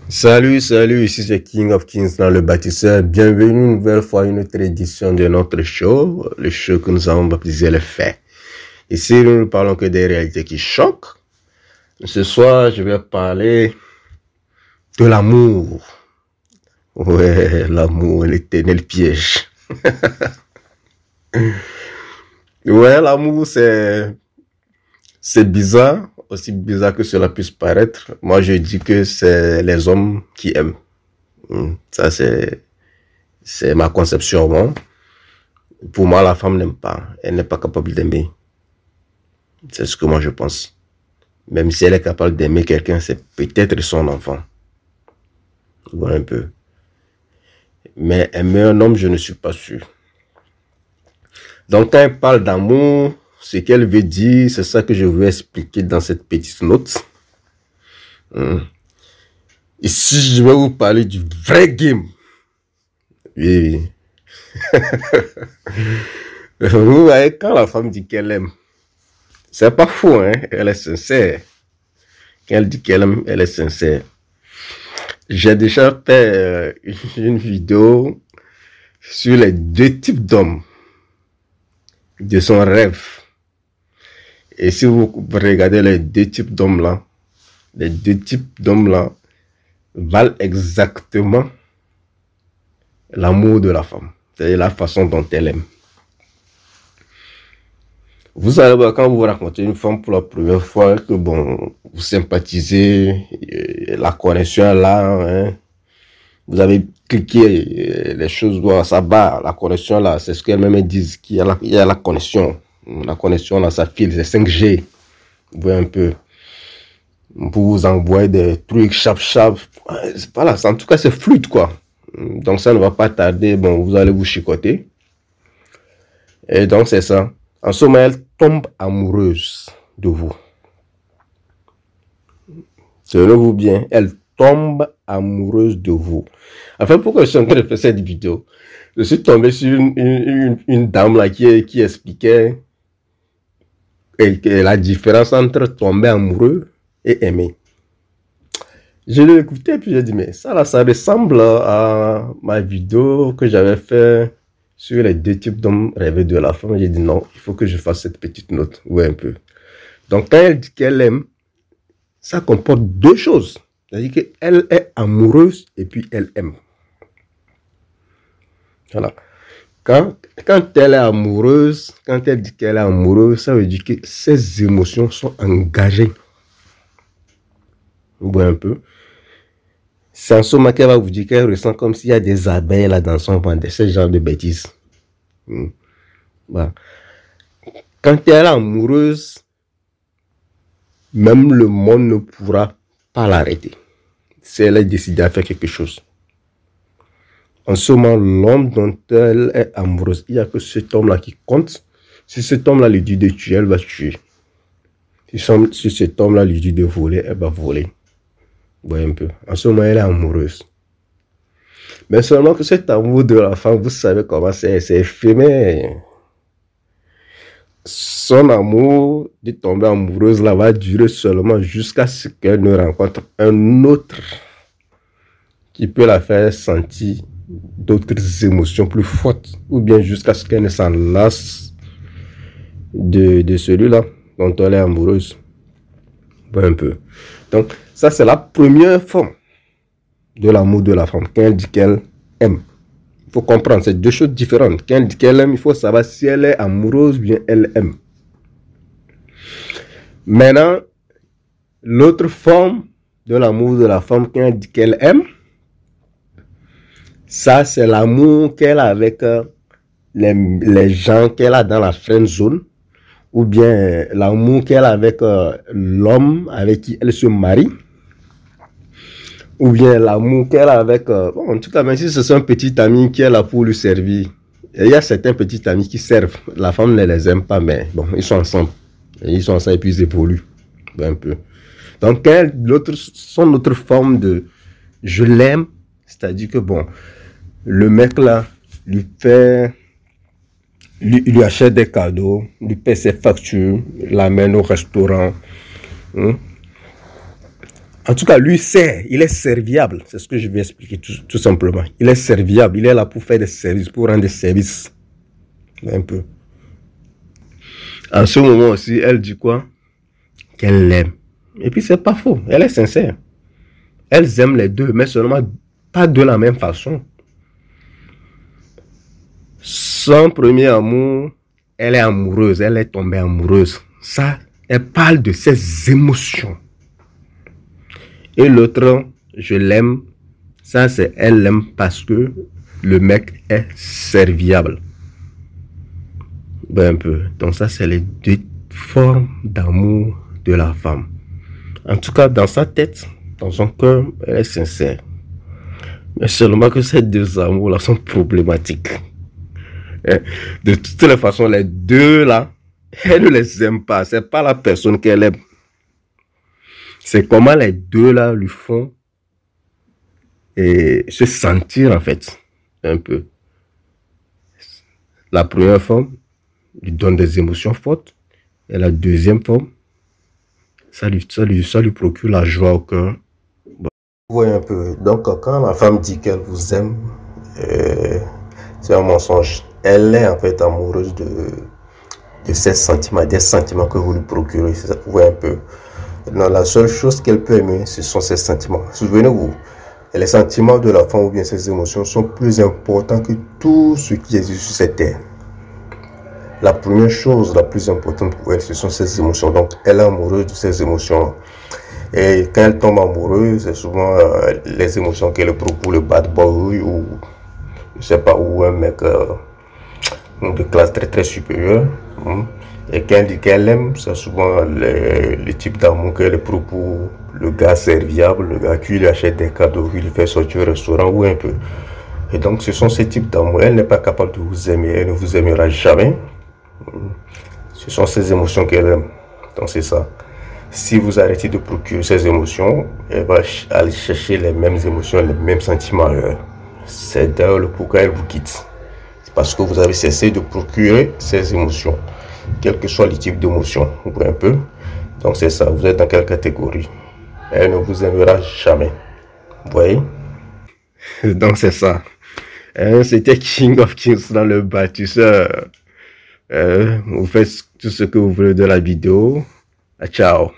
Salut, salut, ici c'est King of Kings dans le bâtisseur. Bienvenue une nouvelle fois à une autre édition de notre show, le show que nous avons baptisé Les Faits. Ici, nous ne parlons que des réalités qui choquent. Ce soir, je vais parler de l'amour. Ouais, l'amour, l'éternel piège. Ouais, l'amour, c'est bizarre, aussi bizarre que cela puisse paraître. Moi, je dis que c'est les hommes qui aiment. Ça, c'est ma conception. Bon. Pour moi, la femme n'aime pas. Elle n'est pas capable d'aimer. C'est ce que moi je pense. Même si elle est capable d'aimer quelqu'un, c'est peut-être son enfant. Voilà un peu. Mais aimer un homme, je ne suis pas sûr. Donc, quand elle parle d'amour, ce qu'elle veut dire, c'est ça que je veux expliquer dans cette petite note. Ici, je vais vous parler du vrai game. Oui, oui. Vous voyez, quand la femme dit qu'elle aime, c'est pas faux, hein? Elle est sincère. Quand elle dit qu'elle aime, elle est sincère. J'ai déjà fait une vidéo sur les deux types d'hommes de son rêve. Et si vous regardez les deux types d'hommes là, les deux types d'hommes là valent exactement l'amour de la femme. C'est-à-dire la façon dont elle aime. Vous allez voir quand vous rencontrez une femme pour la première fois que bon, vous sympathisez, la connexion est là, hein. Vous avez cliqué, les choses doivent, ça va, la connexion là, c'est ce qu'elles-mêmes disent, qu'il y a la connexion. La connexion là, ça file, c'est 5G. Vous voyez un peu. Vous vous envoyez des trucs, chap. Voilà, en tout cas, c'est fluide quoi. Donc ça ne va pas tarder, bon, vous allez vous chicoter. Et donc c'est ça. En ce moment, elle tombe amoureuse de vous. Tenez-vous bien, elle tombe amoureuse de vous. Enfin, pourquoi je suis en train de faire cette vidéo? Je suis tombé sur une dame là qui expliquait la différence entre tomber amoureux et aimer. Je l'ai écouté et puis j'ai dit, mais ça là, ça ressemble à ma vidéo que j'avais fait sur les deux types d'hommes rêvés de la femme. J'ai dit non, il faut que je fasse cette petite note. Ouais, un peu. Donc, quand elle dit qu'elle aime, ça comporte deux choses. C'est-à-dire qu'elle est amoureuse et puis elle aime. Voilà. Quand elle est amoureuse, quand elle dit qu'elle est amoureuse, ça veut dire que ses émotions sont engagées. Vous voyez un peu. C'est en ce moment qu'elle va vous dire qu'elle ressent comme s'il y a des abeilles là dans son ventre, ce genre de bêtises. Voilà. Quand elle est amoureuse, même le monde ne pourra pas l'arrêter. Si elle est décidée à faire quelque chose. En ce moment, l'homme dont elle est amoureuse, il n'y a que cet homme-là qui compte. Si cet homme-là lui dit de tuer, elle va tuer. Si cet homme-là lui dit de voler, elle va voler. Vous voyez un peu. En ce moment, elle est amoureuse. Mais seulement que cet amour de la femme, vous savez comment c'est éphémère. Son amour de tomber amoureuse là va durer seulement jusqu'à ce qu'elle ne rencontre un autre qui peut la faire sentir d'autres émotions plus fortes, ou bien jusqu'à ce qu'elle ne s'en lasse de celui-là dont elle est amoureuse. Un peu. Donc, ça, c'est la première forme de l'amour de la femme, quand elle dit qu'elle aime. Il faut comprendre, c'est deux choses différentes. Quand elle dit qu'elle aime, il faut savoir si elle est amoureuse ou bien elle aime. Maintenant, l'autre forme de l'amour de la femme, quand elle dit qu'elle aime, ça, c'est l'amour qu'elle a avec les gens qu'elle a dans la friend zone, ou bien l'amour qu'elle a avec l'homme avec qui elle se marie, ou bien l'amour qu'elle a avec... bon, en tout cas, même si c'est un petit ami qui est là pour lui servir. Et il y a certains petits amis qui servent. La femme ne les aime pas, mais bon, ils sont ensemble. Et ils sont ensemble et puis ils évoluent un peu. Donc, son autre forme de « je l'aime », c'est-à-dire que, bon, le mec là lui fait... lui achète des cadeaux, lui paie ses factures, l'amène au restaurant. En tout cas, lui sert, il est serviable. C'est ce que je vais expliquer tout simplement. Il est serviable, il est là pour faire des services, pour rendre des services. Un peu. En ce moment aussi, elle dit quoi? Qu'elle l'aime. Et puis, c'est pas faux. Elle est sincère. Elles aiment les deux, mais seulement pas de la même façon. Son premier amour, elle est amoureuse, elle est tombée amoureuse. Ça, elle parle de ses émotions. Et l'autre, je l'aime. Ça, c'est elle l'aime parce que le mec est serviable. Ben, un peu. Donc ça, c'est les deux formes d'amour de la femme. En tout cas, dans sa tête, dans son cœur, elle est sincère. Mais seulement que ces deux amours-là sont problématiques. De toutes les façons, les deux là, elle ne les aime pas. C'est pas la personne qu'elle aime. C'est comment les deux là lui font se sentir en fait. Un peu. La première femme lui donne des émotions fortes. Et la deuxième femme, ça lui procure la joie au cœur. Bon. Vous voyez un peu. Donc quand la femme dit qu'elle vous aime, c'est un mensonge. Elle est en fait amoureuse de ses sentiments, des sentiments que vous lui procurez. Vous voyez un peu. Non, la seule chose qu'elle peut aimer, ce sont ses sentiments. Souvenez-vous, les sentiments de la femme ou bien ses émotions sont plus importants que tout ce qui existe sur cette terre. La première chose la plus importante pour elle, ce sont ses émotions. Donc, elle est amoureuse de ses émotions. Et quand elle tombe amoureuse, c'est souvent les émotions qu'elle éprouve pour le bad boy ou, je sais pas, ou un mec de classe très très supérieure. Et quand elle dit qu'elle aime, c'est souvent le type d'amour qu'elle éprouve pour le gars serviable, le gars qui lui achète des cadeaux, qui lui fait sortir au restaurant ou un peu. Et donc, ce sont ces types d'amour. Elle n'est pas capable de vous aimer, elle ne vous aimera jamais. Ce sont ces émotions qu'elle aime. Donc, c'est ça. Si vous arrêtez de procurer ces émotions, elle va aller chercher les mêmes émotions, les mêmes sentiments ailleurs. C'est d'ailleurs le pourquoi elle vous quitte. C'est parce que vous avez cessé de procurer ces émotions. Quel que soit le type d'émotion, vous voyez un peu. Donc c'est ça, vous êtes dans quelle catégorie? Elle ne vous aimera jamais. Vous voyez? Donc c'est ça. C'était King of Kings dans le bâtisseur. Vous faites tout ce que vous voulez de la vidéo. Ciao.